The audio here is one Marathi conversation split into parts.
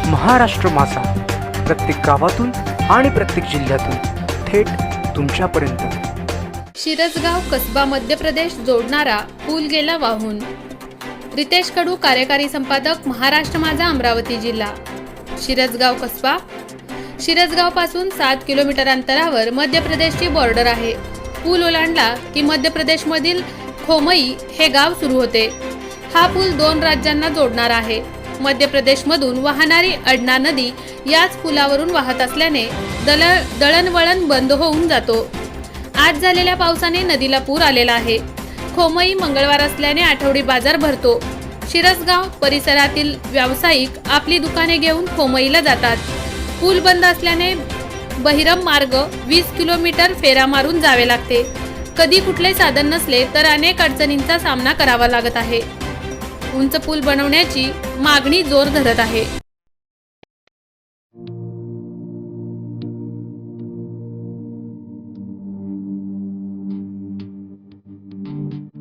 महाराष्ट्र माझा, प्रत्येक गावातून आणि प्रत्येक जिल्ह्यातून थेट तुमच्यापर्यंत। शिरसगाव कसबा मध्य प्रदेश जोडणारा पूल गेला वाहून। रितेश कडू, कार्यकारी संपादक, महाराष्ट्र माझा, अमरावती जिल्हा। शिरसगाव कसबा शिरसगाव पासून 7 किलोमीटर अंतरावर मध्य प्रदेशची बॉर्डर आहे। पूल ओलांडला की मध्य प्रदेशमधील खोमई हे गाव सुरू होते। हा पूल 2 राज्यांना जोडणार आहे। मध्य प्रदेशमधून वाहणारी अडना नदी याच पुलावरून वाहत असल्याने दळणवळण बंद होऊन जातो। आज झालेल्या पावसाने नदीला पूर आलेला आहे। खोमई मंगळवार असल्याने आठवडी बाजार भरतो। शिरसगाव परिसरातील व्यावसायिक आपली दुकाने घेऊन खोमईला जातात। पूल बंद असल्याने बहिरम मार्ग 20 किलोमीटर फेरा मारून जावे लागते। कधी कुठले साधन नसले तर अनेक अडचणींचा सामना करावा लागत आहे। उंच पूल बनवण्याची मागणी जोर धरत आहे।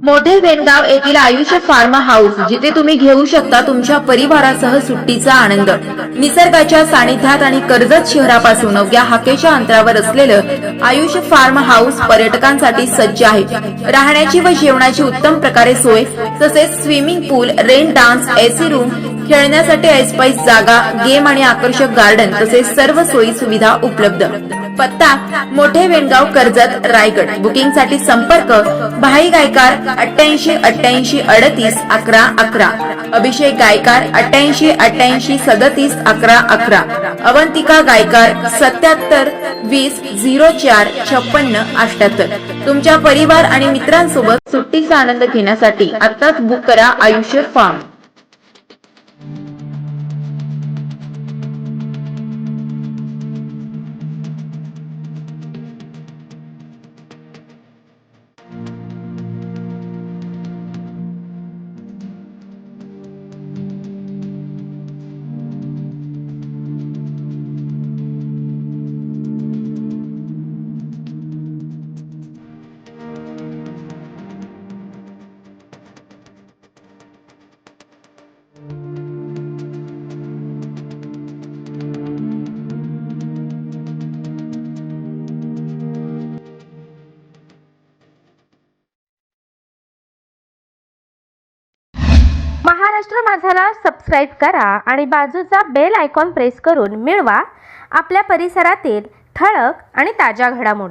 मोठे वेणगाव येथील आयुष फार्म हाऊस, जिथे तुम्ही घेऊ शकता तुमच्या परिवारासह सुट्टीचा आनंद। निसर्गाच्या सानिध्यात आणि कर्जत शहरापासून अवघ्या हाकेच्या अंतरावर असलेलं आयुष फार्म हाऊस पर्यटकांसाठी सज्ज आहे। राहण्याची व जेवणाची उत्तम प्रकारे सोय, तसेच स्विमिंग पूल, रेन डान्स, एसी रूम, खेळण्यासाठी ऐसपैस जागा, गेम आणि आकर्षक गार्डन तसेच सर्व सोयी सुविधा उपलब्ध। पत्ता: मोठे वेणगाव, कर्जत, रायगड। बुकिंग साठी संपर्क: भाई गायकार 88 88 38 11 11, अभिषेक गायकार 88 88 37 11 11, अवंतिका गायकार 77 20 04 56 78। तुमच्या परिवार आणि मित्रांसोबत सुट्टीचा आनंद घेण्यासाठी आत्ताच बुक करा आयुष फार्म। महाराष्ट्र माझाला सबस्क्राईब करा आणि बाजूचा बेल आयकॉन प्रेस करून मिळवा आपल्या परिसरातील ठळक आणि ताज्या घडामोडी।